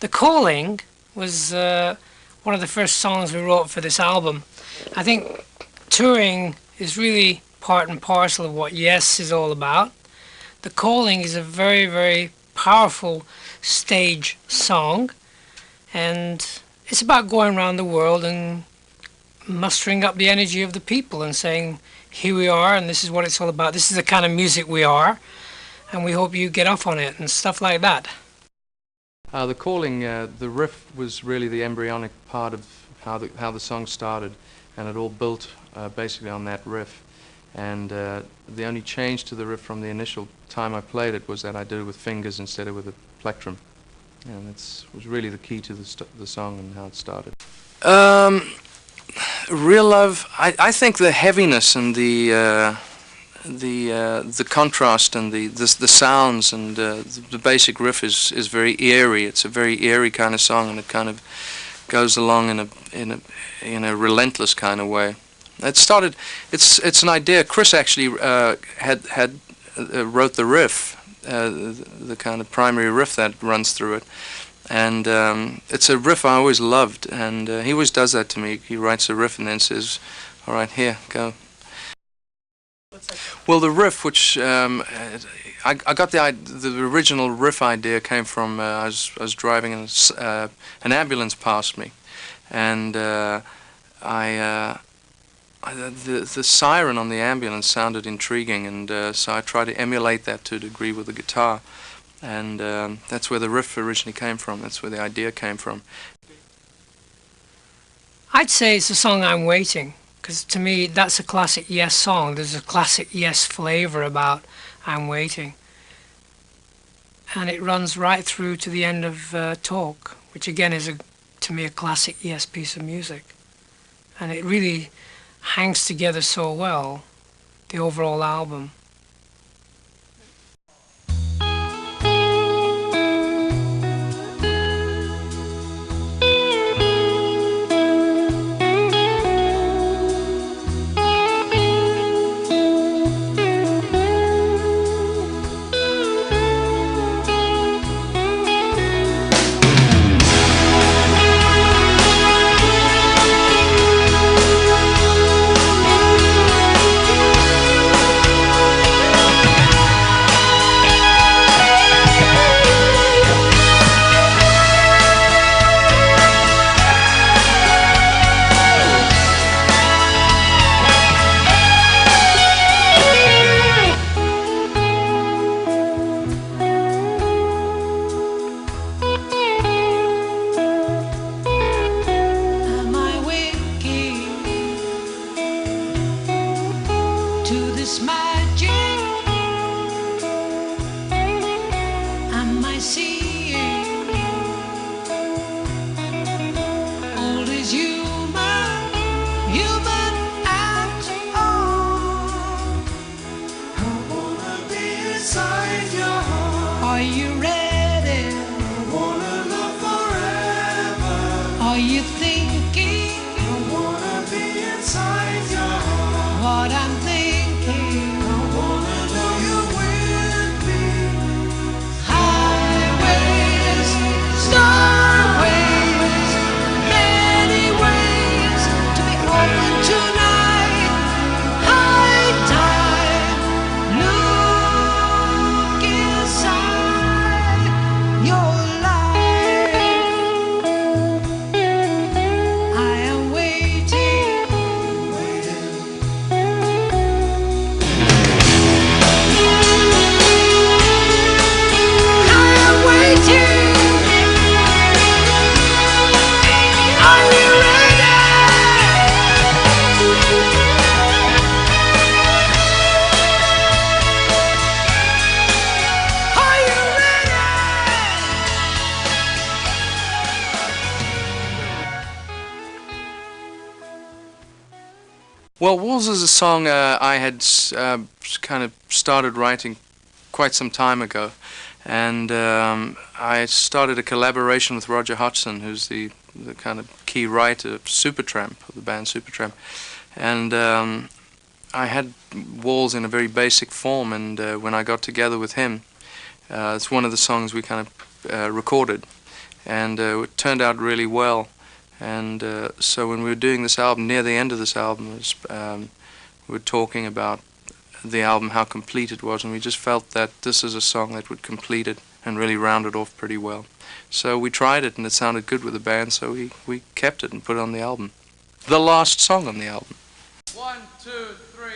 The Calling was one of the first songs we wrote for this album. I think touring is really part and parcel of what Yes is all about. The Calling is a very, very powerful stage song, and it's about going around the world and mustering up the energy of the people and saying, here we are and this is what it's all about. This is the kind of music we are, and we hope you get off on it and stuff like that. The Calling, the riff was really the embryonic part of how the song started, and it all built basically on that riff. And the only change to the riff from the initial time I played it was that I did it with fingers instead of with a plectrum. And that was really the key to the song and how it started. Real Love, I think the heaviness and the contrast and the sounds and the basic riff is very eerie. It's a very eerie kind of song, and it kind of goes along in a relentless kind of way. It started. It's an idea. Chris actually had wrote the riff, the kind of primary riff that runs through it, and it's a riff I always loved. And he always does that to me. He writes a riff and then says, "All right, here, go." Well, the riff, which I got the original riff idea came from I was driving and an ambulance passed me, and the siren on the ambulance sounded intriguing, and so I tried to emulate that to a degree with the guitar, and that's where the riff originally came from. That's where the idea came from. I'd say it's the song I'm Waiting, because to me that's a classic Yes song. There's a classic Yes flavour about I'm Waiting, and it runs right through to the end of Talk, which again is to me a classic Yes piece of music, and it really hangs together so well, the overall album. Are you ready? I wanna love forever. Are you thinking? I wanna be inside your heart. What I'm thinking, I wanna know you with me. Highways, starways, many ways to be open tonight. High tide, look inside your life. I am waiting, waiting. I am waiting. Are you ready? Are you ready? Well, Walls is a song I had kind of started writing quite some time ago, and I started a collaboration with Roger Hodgson, who's the kind of key writer of Supertramp, of the band Supertramp, and I had Walls in a very basic form, and when I got together with him, it's one of the songs we kind of recorded, and it turned out really well. And so when we were doing this album, near the end of this album, we were talking about the album, how complete it was, and we just felt that this is a song that would complete it and really round it off pretty well. So we tried it, and it sounded good with the band, so we kept it and put it on the album. The last song on the album. 1, 2, 3.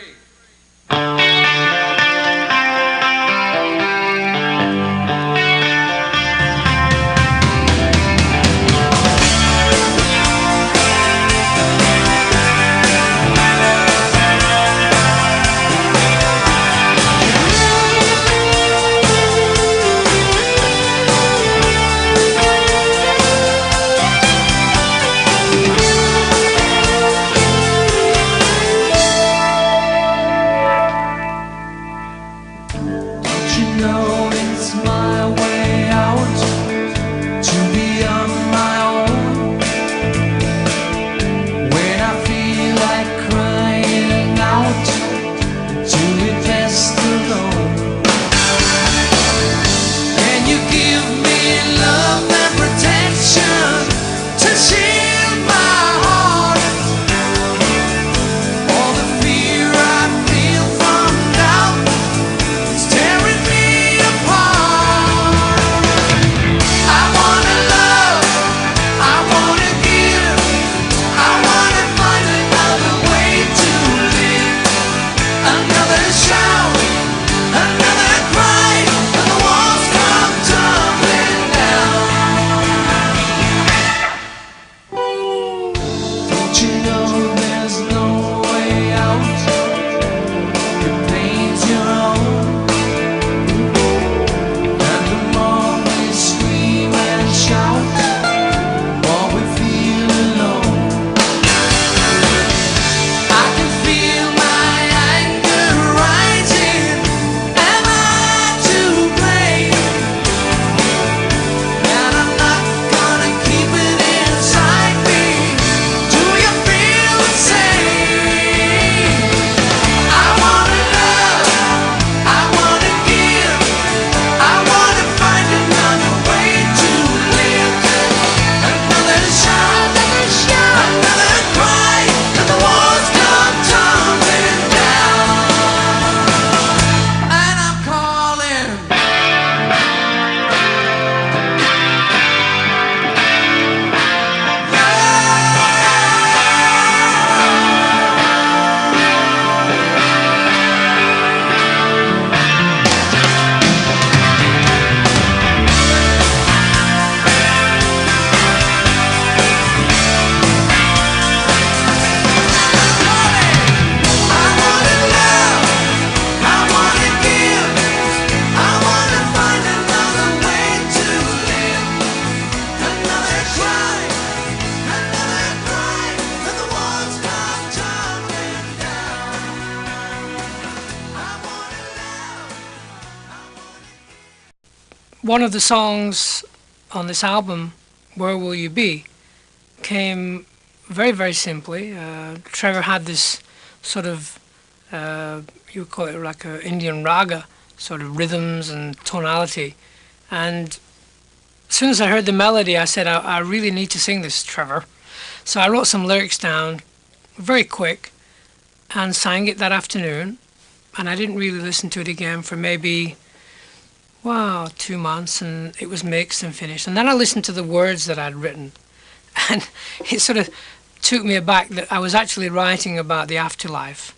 One of the songs on this album, Where Will You Be, came very, very simply. Trevor had this sort of, you would call it like an Indian raga, sort of rhythms and tonality. And as soon as I heard the melody, I said, I really need to sing this, Trevor. So I wrote some lyrics down, very quick, and sang it that afternoon. And I didn't really listen to it again for maybe 2 months, and it was mixed and finished. And then I listened to the words that I'd written, and it sort of took me aback that I was actually writing about the afterlife.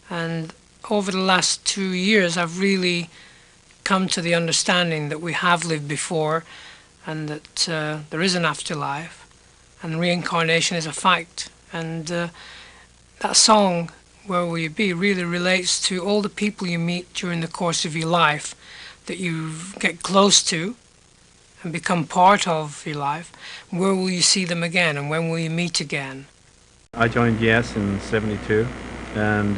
And over the last 2 years, I've really come to the understanding that we have lived before, and that there is an afterlife, and reincarnation is a fact. And that song, Where Will You Be, really relates to all the people you meet during the course of your life, that you get close to and become part of your life. Where will you see them again, and when will you meet again? I joined Yes in '72, and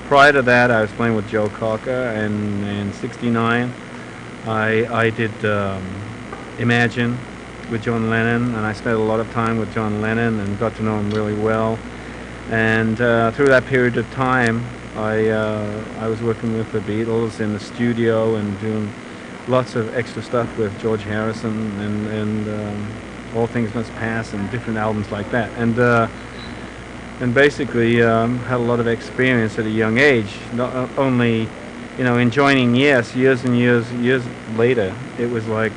prior to that I was playing with Joe Cocker, and in '69 I did Imagine with John Lennon, and I spent a lot of time with John Lennon and got to know him really well. And through that period of time I was working with the Beatles in the studio and doing lots of extra stuff with George Harrison and All Things Must Pass and different albums like that. And basically had a lot of experience at a young age, not only, you know, in joining Yes years and years later. It was like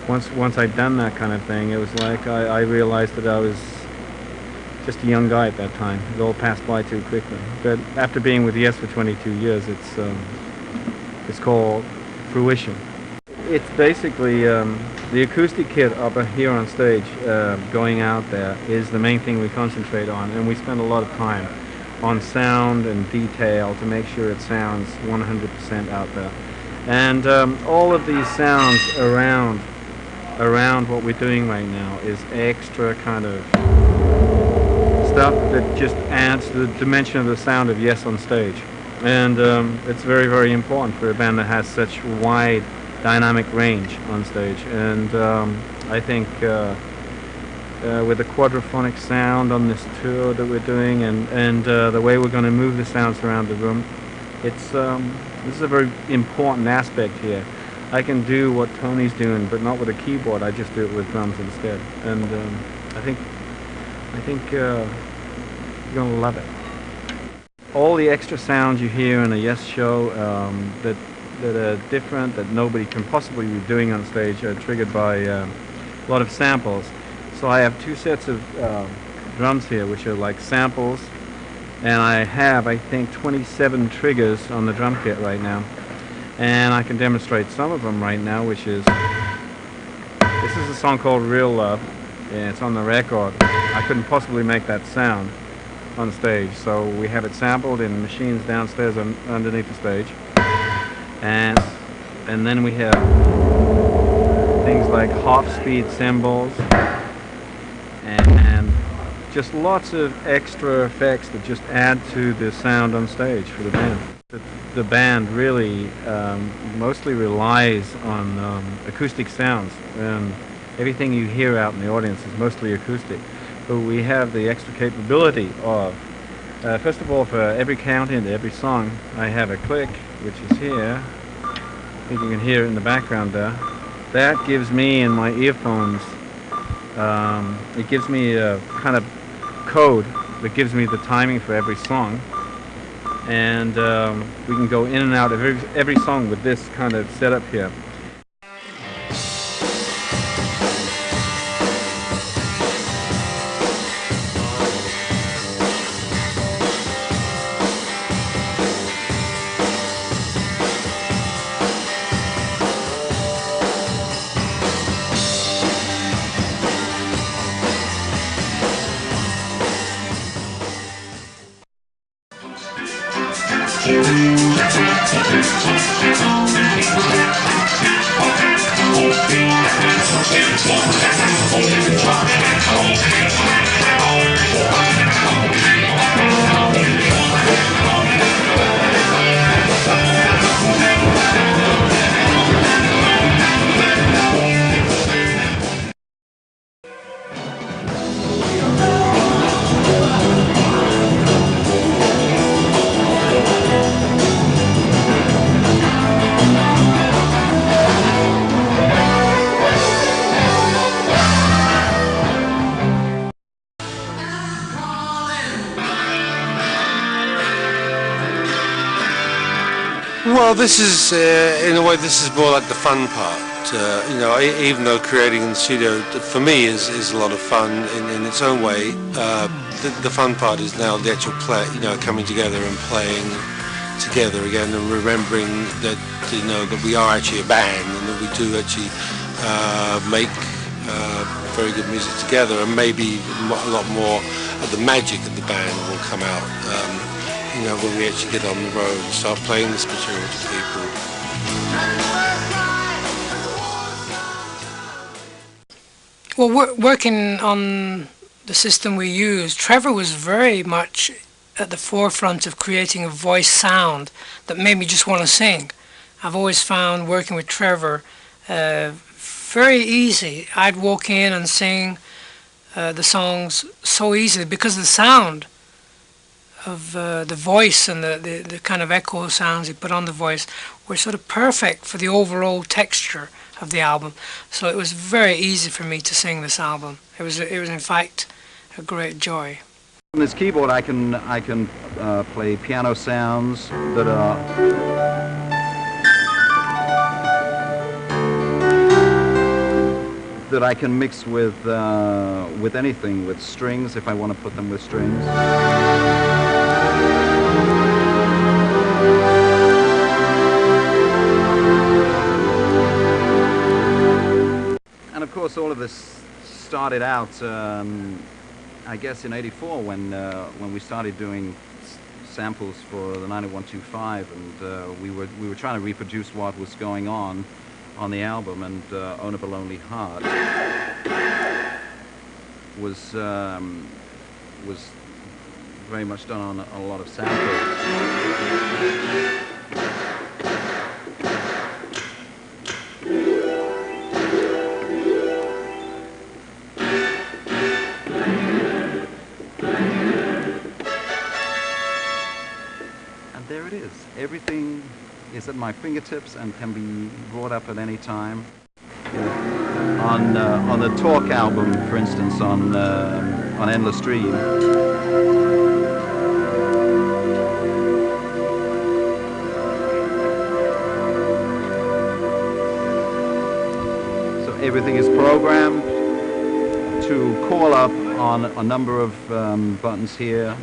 once I'd done that kind of thing, it was like I realized that I was just a young guy at that time. It all passed by too quickly. But after being with Yes for 22 years, it's called Fruition. It's basically the acoustic kit up here on stage, going out there, is the main thing we concentrate on, and we spend a lot of time on sound and detail to make sure it sounds 100% out there. And all of these sounds around what we're doing right now is extra kind of stuff that just adds to the dimension of the sound of Yes on stage. And it's very, very important for a band that has such wide dynamic range on stage. And I think with the quadraphonic sound on this tour that we're doing, and the way we're going to move the sounds around the room, it's this is a very important aspect here. I can do what Tony's doing, but not with a keyboard. I just do it with drums instead. And I think you're going to love it. All the extra sounds you hear in a Yes show that are different, that nobody can possibly be doing on stage, are triggered by a lot of samples. So I have two sets of drums here, which are like samples, and I have, I think, 27 triggers on the drum kit right now. And I can demonstrate some of them right now, which is, this is a song called Real Love, and it's on the record. I couldn't possibly make that sound on stage, so we have it sampled in machines downstairs underneath the stage. And then we have things like hop speed cymbals and just lots of extra effects that just add to the sound on stage for the band. The band really mostly relies on acoustic sounds, and everything you hear out in the audience is mostly acoustic. But we have the extra capability of, first of all, for every count into every song, I have a click, which is here. I think you can hear it in the background there. That gives me in my earphones, it gives me a kind of code that gives me the timing for every song. And we can go in and out of every song with this kind of setup here. Well, this is, in a way, this is more like the fun part. You know, even though creating in the studio, for me, is a lot of fun in its own way. The fun part is now the actual play, you know, coming together and playing together again, and remembering that, you know, that we are actually a band, and that we do actually make very good music together, and maybe a lot more of the magic of the band will come out. You know, when we actually get on the road and start playing this material to people. Well, working on the system we use, Trevor was very much at the forefront of creating a voice sound that made me just want to sing. I've always found working with Trevor very easy. I'd walk in and sing the songs so easily because the sound the voice and the kind of echo sounds he put on the voice were sort of perfect for the overall texture of the album. So it was very easy for me to sing this album. It was in fact a great joy. On this keyboard, I can play piano sounds that are that I can mix with anything, with strings if I want to put them with strings. And of course, all of this started out, I guess, in '84 when we started doing samples for the 90125, and we were trying to reproduce what was going on the album, and Own of a Lonely Heart was very much done on a lot of samples. And there it is. Everything is at my fingertips and can be brought up at any time. On the Talk album, for instance, on Endless Dream, so everything is programmed to call up on a number of buttons here,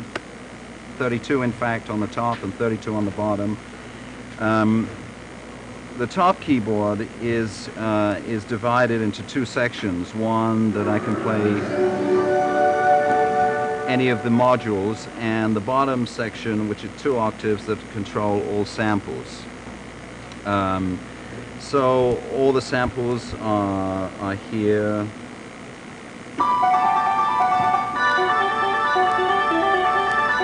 32 in fact on the top and 32 on the bottom. The top keyboard is divided into two sections. One that I can play any of the modules, and the bottom section, which are 2 octaves that control all samples. So all the samples are here.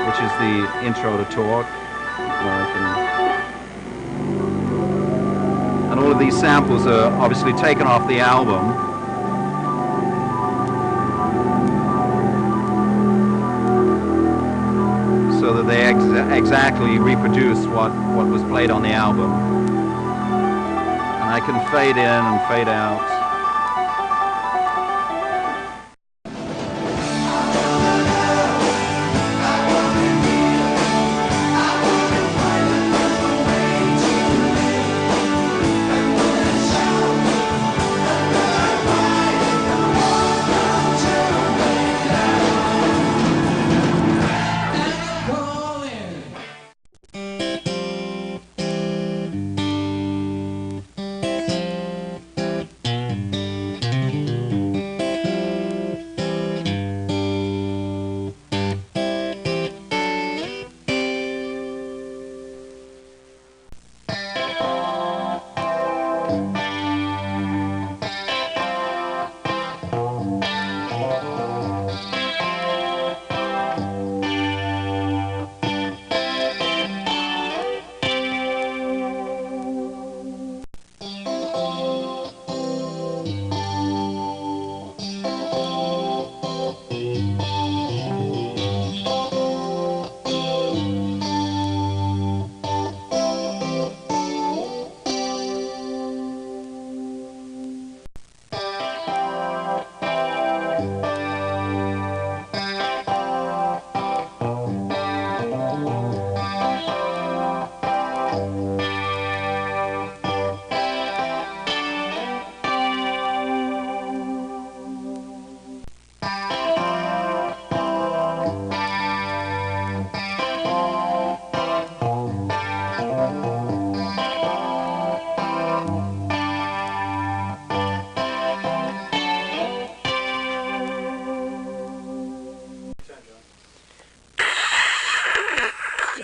Which is the intro to Talk. And all of these samples are obviously taken off the album. So that they exactly reproduce what was played on the album. And I can fade in and fade out.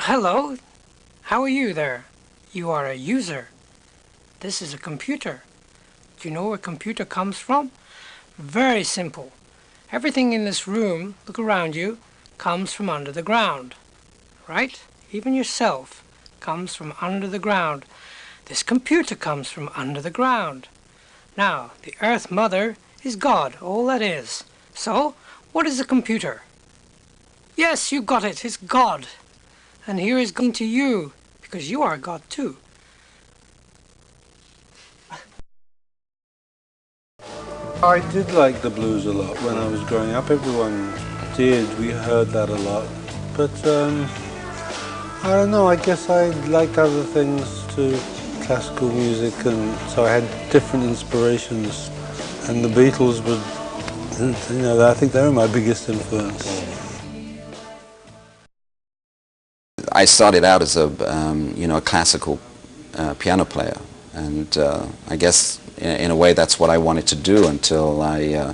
Hello, how are you there? You are a user. This is a computer. Do you know where a computer comes from? Very simple. Everything in this room, look around you, comes from under the ground. Right? Even yourself comes from under the ground. This computer comes from under the ground. Now, the Earth Mother is God, all that is. So, what is a computer? Yes, you got it, it's God. And here is going to you, because you are God too. I did like the blues a lot when I was growing up. Everyone did. We heard that a lot. But I don't know. I guess I liked other things too, classical music, and so I had different inspirations. And the Beatles were, you know, I think they were my biggest influence. I started out as a, you know, a classical piano player, and I guess in a way that's what I wanted to do until I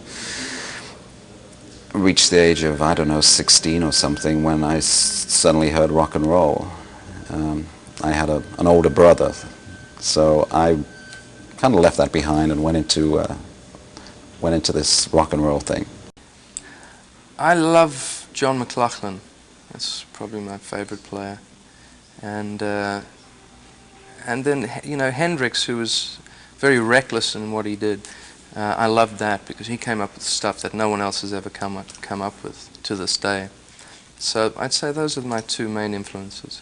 reached the age of, I don't know, 16 or something, when I suddenly heard rock and roll. I had an older brother, so I kind of left that behind and went into this rock and roll thing. I love John McLaughlin. That's probably my favorite player. And then, you know, Hendrix, who was very reckless in what he did. I loved that because he came up with stuff that no one else has ever come up with to this day. So I'd say those are my two main influences.